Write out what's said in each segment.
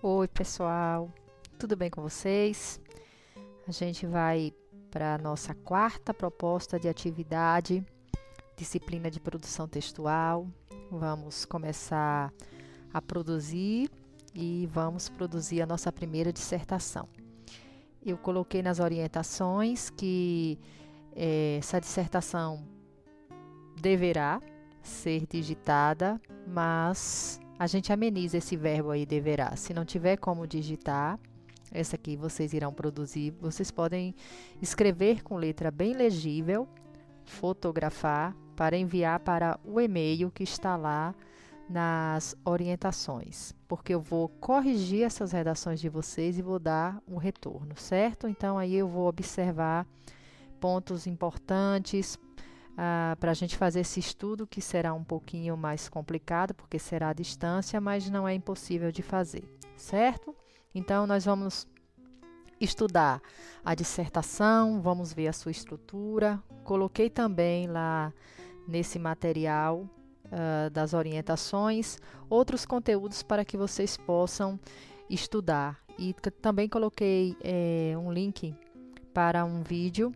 Oi, pessoal, tudo bem com vocês? A gente vai para a nossa quarta proposta de atividade, disciplina de produção textual. Vamos começar a produzir e vamos produzir a nossa primeira dissertação. Eu coloquei nas orientações que essa dissertação deverá ser digitada, mas a gente ameniza esse verbo aí, deverá. Se não tiver como digitar, essa aqui vocês irão produzir, vocês podem escrever com letra bem legível, fotografar para enviar para o e-mail que está lá nas orientações, porque eu vou corrigir essas redações de vocês e vou dar um retorno, certo? Então aí eu vou observar pontos importantes para a gente fazer esse estudo, que será um pouquinho mais complicado, porque será à distância, mas não é impossível de fazer, certo? Então, nós vamos estudar a dissertação, vamos ver a sua estrutura. Coloquei também lá nesse material das orientações outros conteúdos para que vocês possam estudar. E também coloquei um link para um vídeo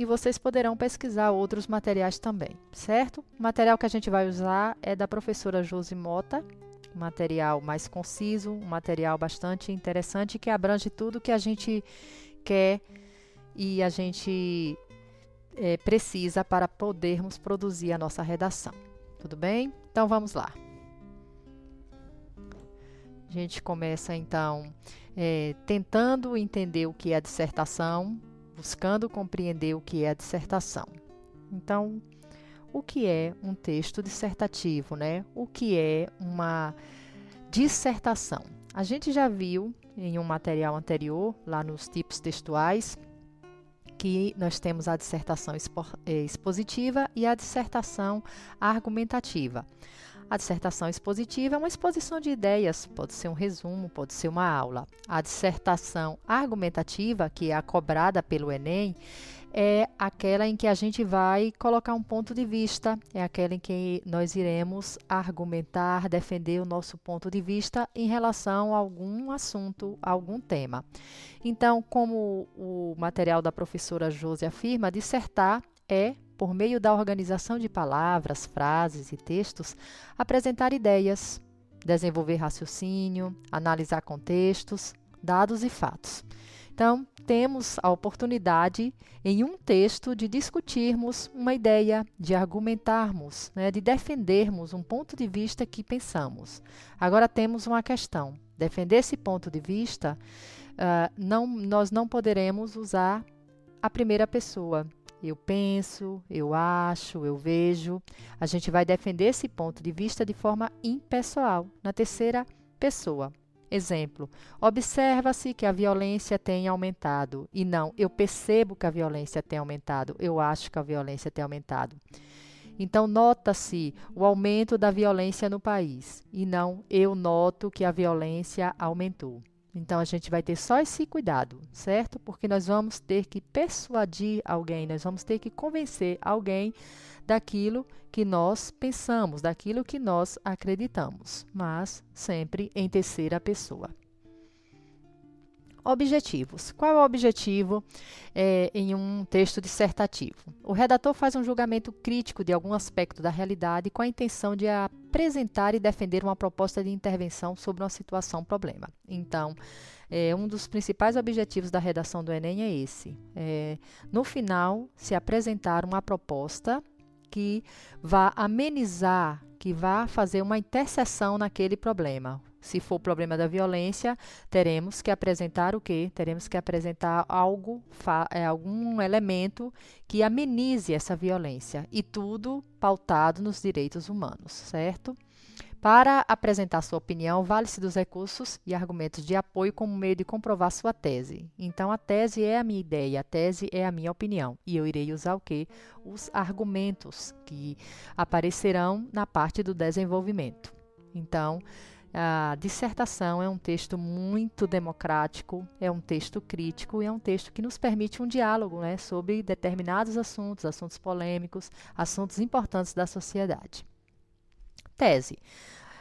e vocês poderão pesquisar outros materiais também, certo? O material que a gente vai usar é da professora Josi Mota, um material mais conciso, um material bastante interessante que abrange tudo que a gente quer e a gente precisa para podermos produzir a nossa redação. Tudo bem? Então vamos lá. A gente começa então tentando entender o que é a dissertação, buscando compreender o que é a dissertação. Então, o que é um texto dissertativo, né? O que é uma dissertação? A gente já viu em um material anterior, lá nos tipos textuais, que nós temos a dissertação expositiva e a dissertação argumentativa. A dissertação expositiva é uma exposição de ideias, pode ser um resumo, pode ser uma aula. A dissertação argumentativa, que é a cobrada pelo Enem, é aquela em que a gente vai colocar um ponto de vista, é aquela em que nós iremos argumentar, defender o nosso ponto de vista em relação a algum assunto, a algum tema. Então, como o material da professora Josi afirma, dissertar é, por meio da organização de palavras, frases e textos, apresentar ideias, desenvolver raciocínio, analisar contextos, dados e fatos. Então, temos a oportunidade, em um texto, de discutirmos uma ideia, de argumentarmos, né, de defendermos um ponto de vista que pensamos. Agora temos uma questão. Defender esse ponto de vista, nós não poderemos usar a primeira pessoa. Eu penso, eu acho, eu vejo. A gente vai defender esse ponto de vista de forma impessoal, na terceira pessoa. Exemplo, observa-se que a violência tem aumentado. E não, eu percebo que a violência tem aumentado. Eu acho que a violência tem aumentado. Então, nota-se o aumento da violência no país. E não, eu noto que a violência aumentou. Então, a gente vai ter só esse cuidado, certo? Porque nós vamos ter que persuadir alguém, nós vamos ter que convencer alguém daquilo que nós pensamos, daquilo que nós acreditamos, mas sempre em terceira pessoa. Objetivos. Qual é o objetivo em um texto dissertativo? O redator faz um julgamento crítico de algum aspecto da realidade com a intenção de apresentar e defender uma proposta de intervenção sobre uma situação, problema. Então, um dos principais objetivos da redação do Enem é esse. No final, se apresentar uma proposta que vá amenizar, que vá fazer uma interseção naquele problema. Se for o problema da violência, teremos que apresentar o quê? Teremos que apresentar algum elemento que amenize essa violência. E tudo pautado nos direitos humanos, certo? Para apresentar sua opinião, vale-se dos recursos e argumentos de apoio como meio de comprovar sua tese. Então, a tese é a minha ideia, a tese é a minha opinião. E eu irei usar o quê? Os argumentos que aparecerão na parte do desenvolvimento. Então, a dissertação é um texto muito democrático, é um texto crítico e é um texto que nos permite um diálogo, né, sobre determinados assuntos, assuntos polêmicos, assuntos importantes da sociedade. Tese.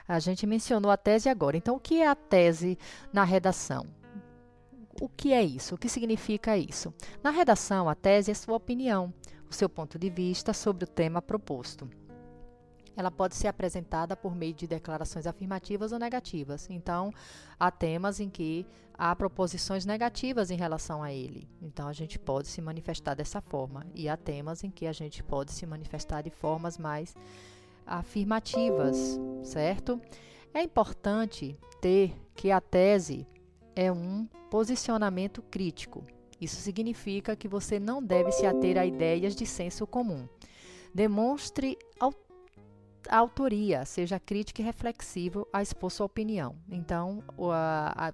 A gente mencionou a tese agora. Então, o que é a tese na redação? O que é isso? O que significa isso? Na redação, a tese é sua opinião, o seu ponto de vista sobre o tema proposto. Ela pode ser apresentada por meio de declarações afirmativas ou negativas. Então, há temas em que há proposições negativas em relação a ele. Então, a gente pode se manifestar dessa forma. E há temas em que a gente pode se manifestar de formas mais afirmativas, certo? É importante ter que a tese é um posicionamento crítico. Isso significa que você não deve se ater a ideias de senso comum. Demonstre a autoria, seja crítica e reflexivo a expor sua opinião. Então,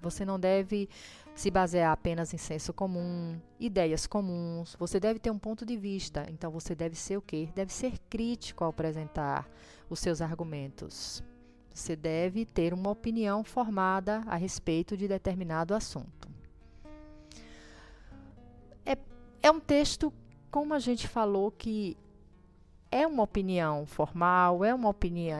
você não deve se basear apenas em senso comum, ideias comuns. Você deve ter um ponto de vista. Então, você deve ser o quê? Deve ser crítico ao apresentar os seus argumentos. Você deve ter uma opinião formada a respeito de determinado assunto. É um texto, como a gente falou, que é uma opinião formal, é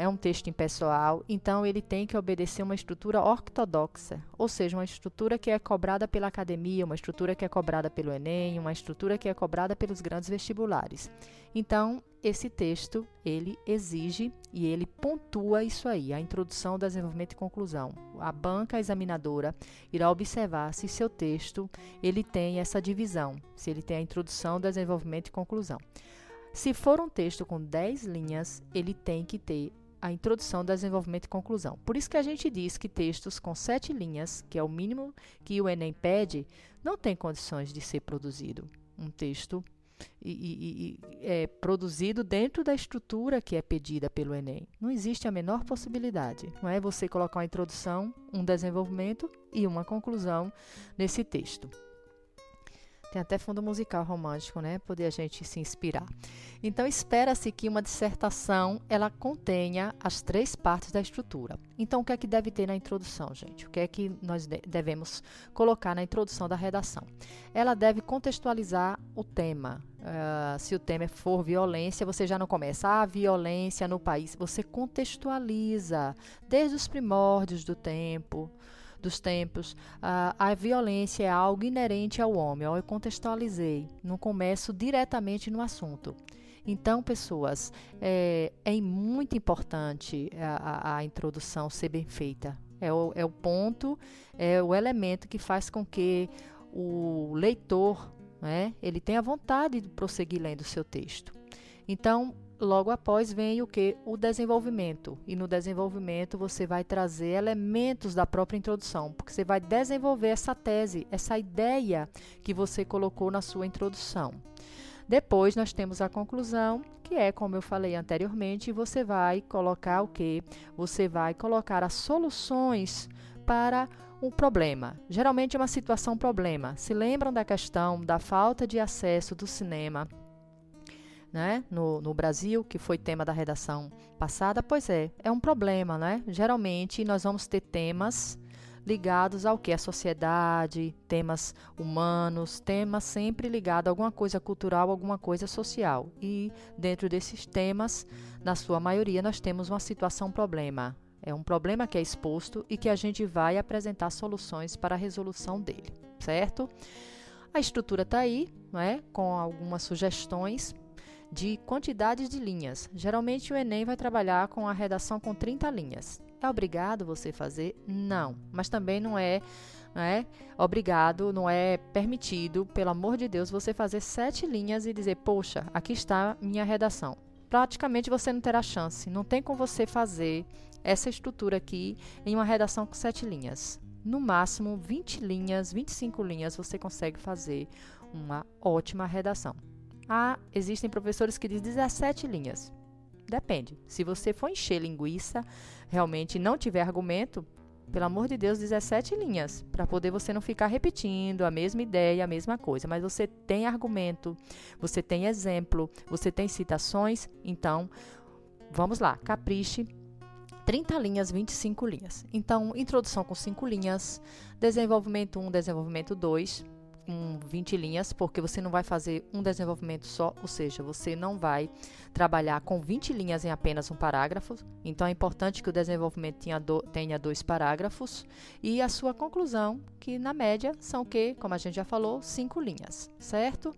um texto impessoal, então ele tem que obedecer uma estrutura ortodoxa, ou seja, uma estrutura que é cobrada pela academia, uma estrutura que é cobrada pelo Enem, uma estrutura que é cobrada pelos grandes vestibulares. Então, esse texto, ele exige e ele pontua isso aí, a introdução, desenvolvimento e conclusão. A banca examinadora irá observar se seu texto ele tem essa divisão, se ele tem a introdução, desenvolvimento e conclusão. Se for um texto com 10 linhas, ele tem que ter a introdução, desenvolvimento e conclusão. Por isso que a gente diz que textos com 7 linhas, que é o mínimo que o Enem pede, não tem condições de ser produzido. Um texto é produzido dentro da estrutura que é pedida pelo Enem. Não existe a menor possibilidade. Não é você colocar uma introdução, um desenvolvimento e uma conclusão nesse texto. Tem até fundo musical romântico, né? Poder a gente se inspirar. Então, espera-se que uma dissertação, ela contenha as 3 partes da estrutura. Então, o que é que deve ter na introdução, gente? O que é que nós devemos colocar na introdução da redação? Ela deve contextualizar o tema. Se o tema for violência, você já não começa a violência no país. Você contextualiza desde os primórdios dos tempos, a violência é algo inerente ao homem. Eu contextualizei, não começo diretamente no assunto. Então, pessoas, é muito importante a introdução ser bem feita. É o ponto, é o elemento que faz com que o leitor, né, ele tenha vontade de prosseguir lendo o seu texto. Então, logo após vem o que? O desenvolvimento. E no desenvolvimento você vai trazer elementos da própria introdução, porque você vai desenvolver essa tese, essa ideia que você colocou na sua introdução. Depois nós temos a conclusão, que é, como eu falei anteriormente, você vai colocar o quê? Você vai colocar as soluções para um problema. Geralmente é uma situação problema. Se lembram da questão da falta de acesso do cinema, né, no Brasil, que foi tema da redação passada? Pois é um problema, né? Geralmente nós vamos ter temas ligados ao que? A sociedade, temas humanos, temas sempre ligados a alguma coisa cultural, alguma coisa social. E dentro desses temas, na sua maioria, nós temos uma situação problema. É um problema que é exposto e que a gente vai apresentar soluções para a resolução dele, certo? A estrutura está aí, né, com algumas sugestões de quantidades de linhas. Geralmente o Enem vai trabalhar com a redação com 30 linhas. É obrigado você fazer? Não. Mas também não é obrigado, não é permitido, pelo amor de Deus, você fazer 7 linhas e dizer, poxa, aqui está minha redação. Praticamente você não terá chance. Não tem como você fazer essa estrutura aqui em uma redação com 7 linhas. No máximo 20 linhas, 25 linhas você consegue fazer uma ótima redação. Existem professores que dizem 17 linhas. Depende. Se você for encher linguiça, realmente não tiver argumento, pelo amor de Deus, 17 linhas, para poder você não ficar repetindo a mesma ideia, a mesma coisa. Mas você tem argumento, você tem exemplo, você tem citações, então, vamos lá, capriche. 30 linhas, 25 linhas. Então, introdução com 5 linhas, desenvolvimento 1, desenvolvimento 2, com 20 linhas, porque você não vai fazer um desenvolvimento só, ou seja, você não vai trabalhar com 20 linhas em apenas um parágrafo. Então, é importante que o desenvolvimento tenha 2 parágrafos e a sua conclusão, que na média são o quê? Como a gente já falou, 5 linhas, certo?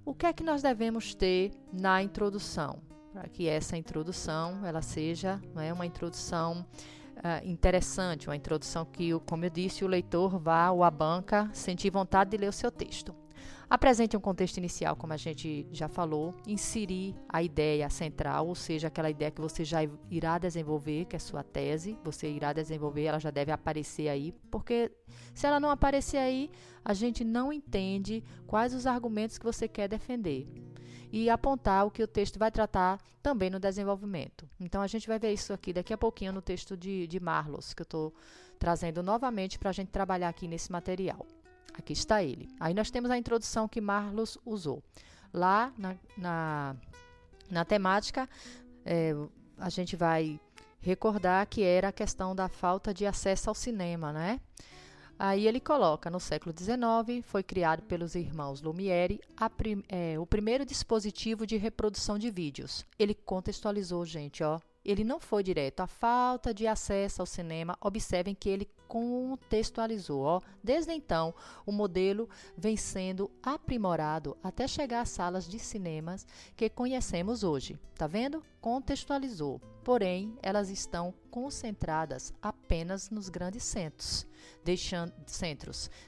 O que é que nós devemos ter na introdução? Para que essa introdução ela seja, né, uma introdução interessante, uma introdução que, como eu disse, o leitor vá ou à banca sentir vontade de ler o seu texto. Apresente um contexto inicial, como a gente já falou, inserir a ideia central, ou seja, aquela ideia que você já irá desenvolver, que é sua tese, você irá desenvolver, ela já deve aparecer aí, porque se ela não aparecer aí, a gente não entende quais os argumentos que você quer defender. E apontar o que o texto vai tratar também no desenvolvimento. Então, a gente vai ver isso aqui daqui a pouquinho no texto de Marlos, que eu estou trazendo novamente para a gente trabalhar aqui nesse material. Aqui está ele. Aí nós temos a introdução que Marlos usou. Lá na temática, a gente vai recordar que era a questão da falta de acesso ao cinema, né? Aí ele coloca, no século XIX, foi criado pelos irmãos Lumière o primeiro dispositivo de reprodução de vídeos. Ele contextualizou, gente, ó. Ele não foi direto. A falta de acesso ao cinema, observem que ele contextualizou, ó. Desde então, o modelo vem sendo aprimorado até chegar às salas de cinemas que conhecemos hoje. Tá vendo? Contextualizou. Porém, elas estão concentradas apenas nos grandes centros,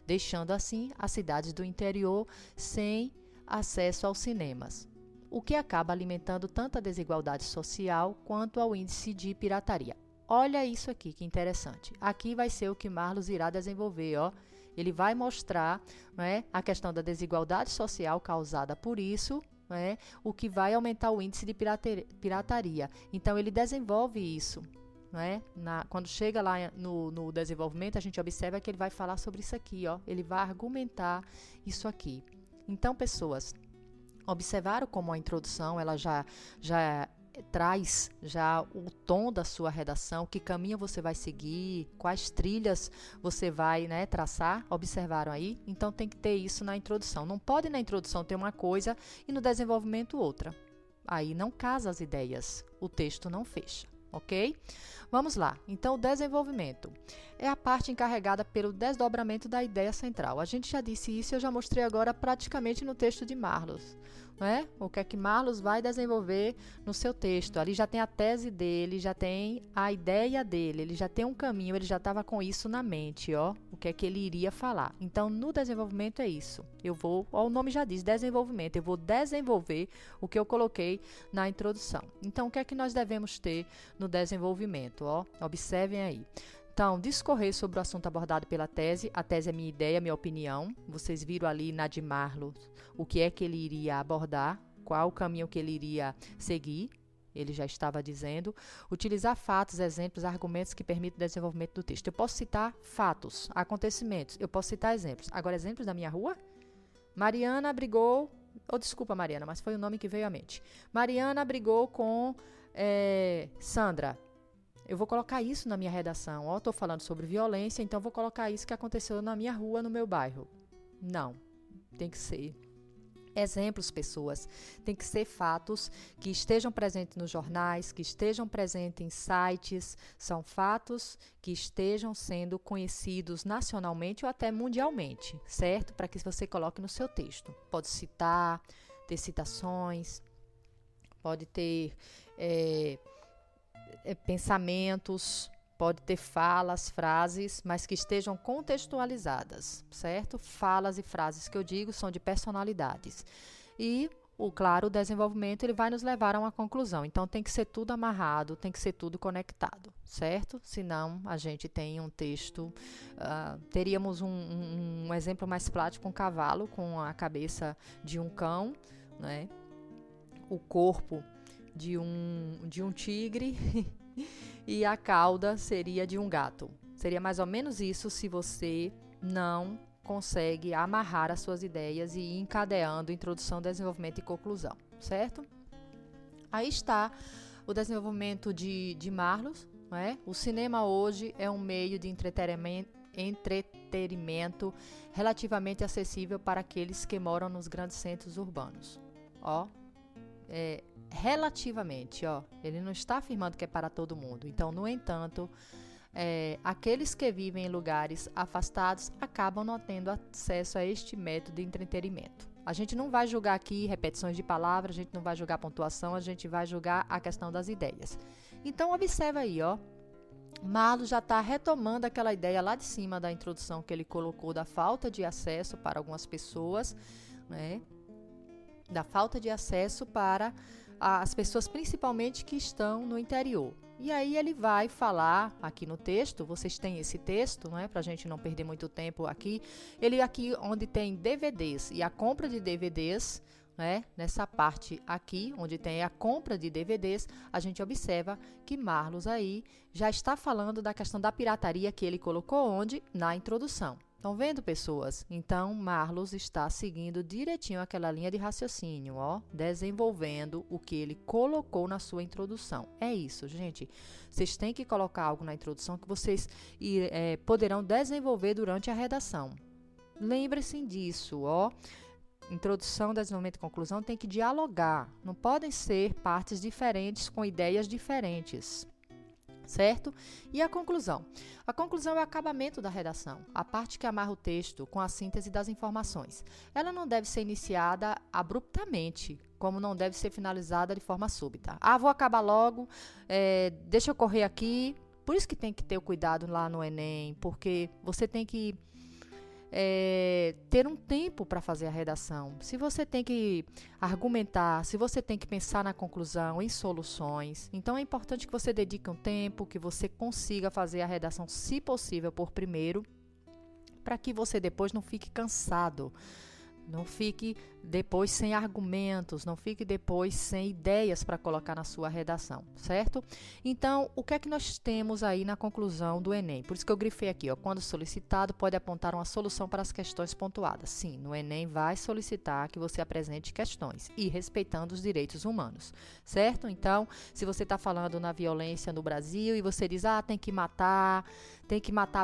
deixando assim as cidades do interior sem acesso aos cinemas, o que acaba alimentando tanto a desigualdade social quanto ao índice de pirataria. Olha isso aqui, que interessante. Aqui vai ser o que Marlos irá desenvolver, ó. Ele vai mostrar, né, a questão da desigualdade social causada por isso, né, o que vai aumentar o índice de pirataria. Então, ele desenvolve isso. Né? Quando chega lá no desenvolvimento, a gente observa que ele vai falar sobre isso aqui, ó. Ele vai argumentar isso aqui. Então, pessoas, observaram como a introdução ela já traz já o tom da sua redação, que caminho você vai seguir, quais trilhas você vai, né, traçar, observaram aí? Então tem que ter isso na introdução. Não pode na introdução ter uma coisa e no desenvolvimento outra. Aí não casa as ideias, o texto não fecha, ok? Vamos lá. Então, o desenvolvimento é a parte encarregada pelo desdobramento da ideia central. A gente já disse isso e eu já mostrei agora praticamente no texto de Marlos. Né? O que é que Marlos vai desenvolver no seu texto? Ali já tem a tese dele, já tem a ideia dele, ele já tem um caminho, ele já estava com isso na mente, ó, o que é que ele iria falar. Então, no desenvolvimento é isso. Ó, o nome já diz, desenvolvimento. Eu vou desenvolver o que eu coloquei na introdução. Então, o que é que nós devemos ter no desenvolvimento? Ó, observem aí. Então, discorrer sobre o assunto abordado pela tese. A tese é minha ideia, minha opinião. Vocês viram ali na de Marlos o que é que ele iria abordar, qual o caminho que ele iria seguir. Ele já estava dizendo. Utilizar fatos, exemplos, argumentos que permitem o desenvolvimento do texto. Eu posso citar fatos, acontecimentos. Eu posso citar exemplos. Agora, exemplos da minha rua? Mariana brigou... desculpa, Mariana, mas foi o nome que veio à mente. Mariana brigou com Sandra. Eu vou colocar isso na minha redação. Ó, estou falando sobre violência, então vou colocar isso que aconteceu na minha rua, no meu bairro. Não, tem que ser exemplos, pessoas. Tem que ser fatos que estejam presentes nos jornais, que estejam presentes em sites. São fatos que estejam sendo conhecidos nacionalmente ou até mundialmente, certo? Para que você coloque no seu texto. Pode citar, ter citações, pode ter... pensamentos, pode ter falas, frases, mas que estejam contextualizadas, certo? Falas e frases que eu digo são de personalidades. E, claro, o desenvolvimento ele vai nos levar a uma conclusão. Então, tem que ser tudo amarrado, tem que ser tudo conectado, certo? Senão, a gente tem um texto... teríamos um exemplo mais prático, um cavalo com a cabeça de um cão, né? O corpo de um tigre e a cauda seria de um gato. Seria mais ou menos isso se você não consegue amarrar as suas ideias e ir encadeando introdução, desenvolvimento e conclusão, certo? Aí está o desenvolvimento de Marlos, né? O cinema hoje é um meio de entretenimento relativamente acessível para aqueles que moram nos grandes centros urbanos. Relativamente, ele não está afirmando que é para todo mundo. Então, no entanto, aqueles que vivem em lugares afastados acabam não tendo acesso a este método de entretenimento. A gente não vai julgar aqui repetições de palavras, a gente não vai julgar pontuação, a gente vai julgar a questão das ideias. Então, observa aí, Marlos já está retomando aquela ideia lá de cima da introdução que ele colocou da falta de acesso para algumas pessoas, né? Da falta de acesso para as pessoas principalmente que estão no interior. E aí ele vai falar aqui no texto, vocês têm esse texto, né, para a gente não perder muito tempo aqui. Ele aqui onde tem DVDs e a compra de DVDs, né, nessa parte aqui, onde tem a compra de DVDs, a gente observa que Marlos aí já está falando da questão da pirataria que ele colocou onde? Na introdução. Estão vendo, pessoas? Então, Marlos está seguindo direitinho aquela linha de raciocínio, desenvolvendo o que ele colocou na sua introdução. É isso, gente. Vocês têm que colocar algo na introdução que vocês poderão desenvolver durante a redação. Lembre-se disso, Introdução, desenvolvimento e conclusão tem que dialogar. Não podem ser partes diferentes com ideias diferentes. Certo? E a conclusão? A conclusão é o acabamento da redação, a parte que amarra o texto com a síntese das informações. Ela não deve ser iniciada abruptamente, como não deve ser finalizada de forma súbita. Vou acabar logo, deixa eu correr aqui. Por isso que tem que ter o cuidado lá no Enem, porque você tem que ter um tempo para fazer a redação. Se você tem que argumentar, se você tem que pensar na conclusão, em soluções, então é importante que você dedique um tempo, que você consiga fazer a redação, se possível, por primeiro, para que você depois não fique cansado. Não fique depois sem argumentos, não fique depois sem ideias para colocar na sua redação, certo? Então, o que é que nós temos aí na conclusão do Enem? Por isso que eu grifei aqui, quando solicitado, pode apontar uma solução para as questões pontuadas. Sim, no Enem vai solicitar que você apresente questões e respeitando os direitos humanos, certo? Então, se você está falando na violência no Brasil e você diz, tem que matar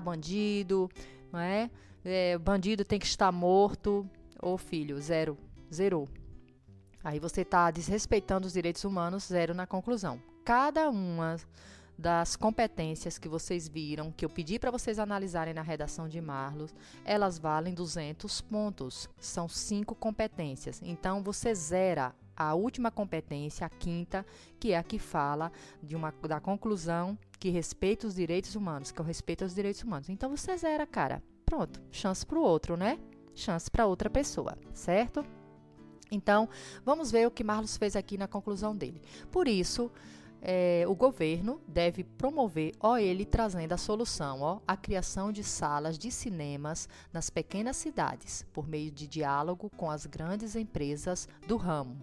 bandido, não é? Bandido tem que estar morto. Filho, zerou. Aí você está desrespeitando os direitos humanos, 0 na conclusão. Cada uma das competências que vocês viram, que eu pedi para vocês analisarem na redação de Marlos, elas valem 200 pontos. São 5 competências. Então, você zera a última competência, a quinta, que é a que fala da conclusão que respeita os direitos humanos, que eu respeito os direitos humanos. Então, você zera, cara. Pronto, chance para o outro, né? Chance para outra pessoa, certo? Então, vamos ver o que Marlos fez aqui na conclusão dele. Por isso, o governo deve promover, ele trazendo a solução, a criação de salas de cinemas nas pequenas cidades, por meio de diálogo com as grandes empresas do ramo,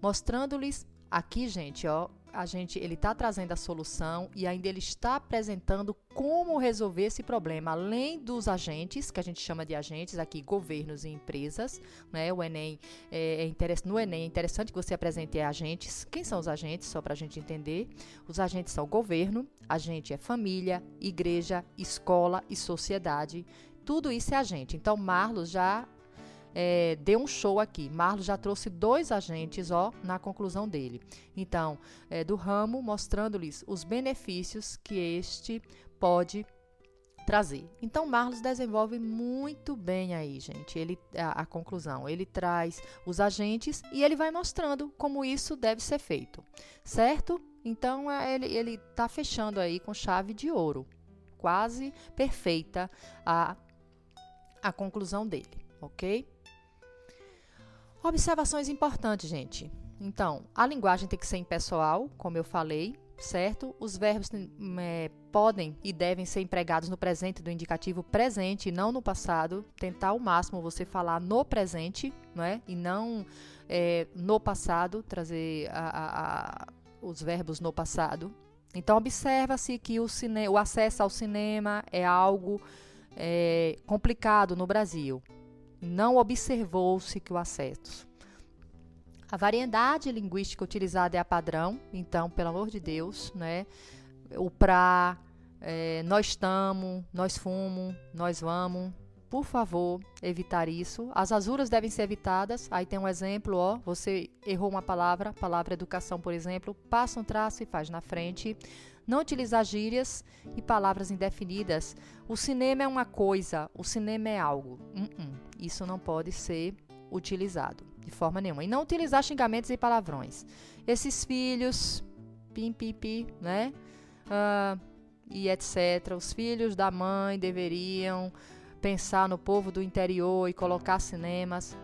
mostrando-lhes aqui, gente, ele está trazendo a solução e ainda ele está apresentando como resolver esse problema, além dos agentes, que a gente chama de agentes aqui, governos e empresas, né? O Enem no Enem é interessante que você apresente agentes. Quem são os agentes? Só para a gente entender. Os agentes são o governo, agente é família, igreja, escola e sociedade. Tudo isso é agente. Então, Marlos já deu um show aqui. Marlos já trouxe 2 agentes na conclusão dele. Então, do ramo, mostrando-lhes os benefícios que este pode trazer. Então, Marlos desenvolve muito bem aí, gente, a conclusão. Ele traz os agentes e ele vai mostrando como isso deve ser feito, certo? Então, ele está fechando aí com chave de ouro. Quase perfeita a conclusão dele, ok? Observações importantes, gente. Então, a linguagem tem que ser impessoal, como eu falei, certo? Os verbos podem e devem ser empregados no presente do indicativo presente e não no passado. Tentar ao máximo você falar no presente, não é? E não no passado, trazer os verbos no passado. Então, observa-se que o acesso ao cinema é algo complicado no Brasil. Não observou-se que o acesso. A variedade linguística utilizada é a padrão, então, pelo amor de Deus, né? O pra, nós estamos, nós fomos, nós vamos. Por favor, evitar isso. As rasuras devem ser evitadas. Aí tem um exemplo, ó, você errou uma palavra educação, por exemplo, passa um traço e faz na frente. Não utilizar gírias e palavras indefinidas. O cinema é uma coisa, o cinema é algo. Isso não pode ser utilizado de forma nenhuma. E não utilizar xingamentos e palavrões. Esses filhos, pim, né? E etc. Os filhos da mãe deveriam pensar no povo do interior e colocar cinemas.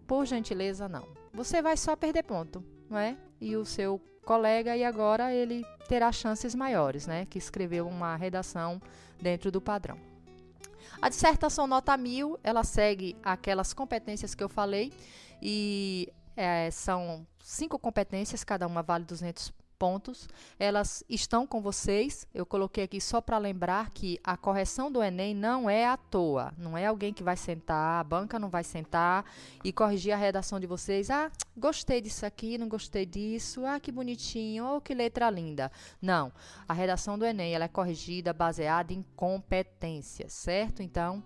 Por gentileza, não. Você vai só perder ponto, não é? E o seu colega, e agora ele terá chances maiores, né? Que escreveu uma redação dentro do padrão. A dissertação nota 1000, ela segue aquelas competências que eu falei e são 5 competências, cada uma vale 200 pontos. Elas estão com vocês. Eu coloquei aqui só para lembrar que a correção do Enem não é à toa. Não é alguém que vai sentar, a banca não vai sentar e corrigir a redação de vocês. Gostei disso aqui, não gostei disso. Que bonitinho, oh, que letra linda. Não, a redação do Enem ela é corrigida baseada em competências, certo? Então,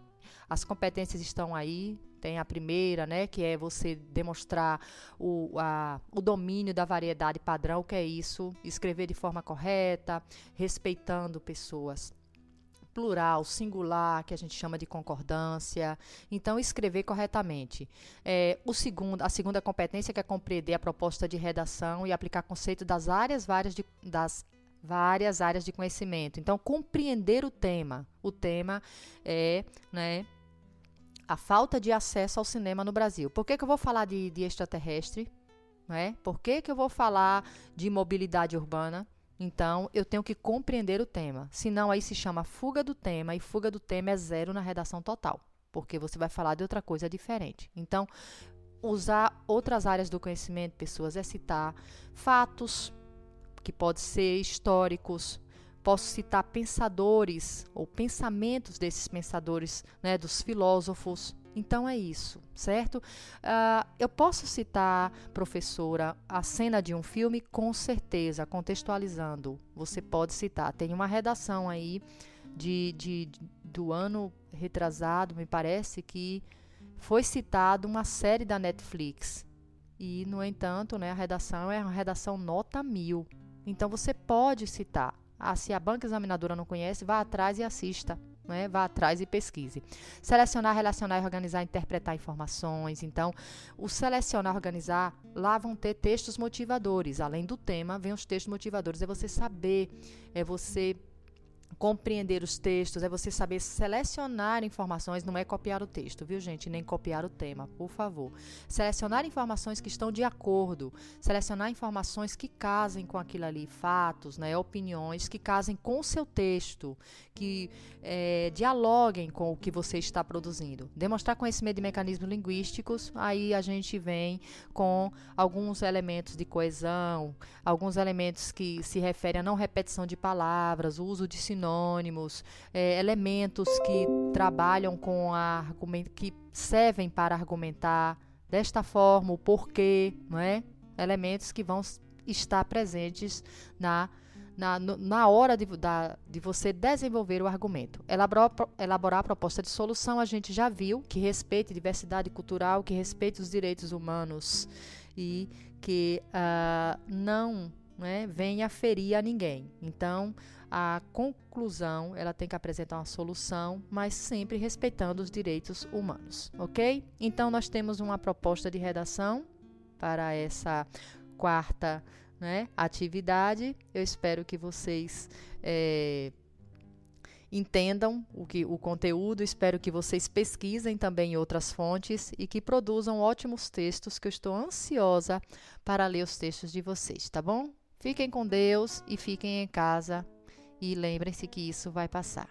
as competências estão aí. Tem a primeira, né, que é você demonstrar o domínio da variedade padrão, que é isso, escrever de forma correta, respeitando pessoas. Plural, singular, que a gente chama de concordância. Então, escrever corretamente. A segunda competência que é compreender a proposta de redação e aplicar conceito das várias áreas de conhecimento. Então, compreender o tema. O tema é, né, a falta de acesso ao cinema no Brasil. Por que eu vou falar de extraterrestre? Né? Por que eu vou falar de mobilidade urbana? Então, eu tenho que compreender o tema. Senão, aí se chama fuga do tema, e fuga do tema é 0 na redação total, porque você vai falar de outra coisa diferente. Então, usar outras áreas do conhecimento, pessoas, é citar fatos, que podem ser históricos. Posso citar pensadores ou pensamentos desses pensadores, né, dos filósofos. Então é isso, certo? Eu posso citar, professora, a cena de um filme? Com certeza, contextualizando. Você pode citar. Tem uma redação aí do ano retrasado, me parece, que foi citado uma série da Netflix. E, no entanto, né, a redação é uma redação nota 1000. Então você pode citar. Se a banca examinadora não conhece, vá atrás e assista, né? Vá atrás e pesquise. Selecionar, relacionar, organizar, interpretar informações. Então, o selecionar, organizar, lá vão ter textos motivadores. Além do tema, vem os textos motivadores. É você saber, é você compreender os textos, é você saber selecionar informações, não é copiar o texto, viu, gente? Nem copiar o tema, por favor. Selecionar informações que estão de acordo, selecionar informações que casem com aquilo ali, fatos, né, opiniões que casem com o seu texto, que dialoguem com o que você está produzindo. Demonstrar conhecimento de mecanismos linguísticos, aí a gente vem com alguns elementos de coesão, alguns elementos que se referem a não repetição de palavras, o uso de sinônimos, elementos que trabalham com que servem para argumentar desta forma, o porquê, não é? Elementos que vão estar presentes na hora de você desenvolver o argumento. Elaborar a proposta de solução, a gente já viu, que respeite a diversidade cultural, que respeite os direitos humanos e que não, né, venha ferir a ninguém. Então, a conclusão, ela tem que apresentar uma solução, mas sempre respeitando os direitos humanos, ok? Então, nós temos uma proposta de redação para essa quarta, né, atividade. Eu espero que vocês entendam o conteúdo, espero que vocês pesquisem também em outras fontes e que produzam ótimos textos, que eu estou ansiosa para ler os textos de vocês, tá bom? Fiquem com Deus e fiquem em casa. E lembrem-se que isso vai passar.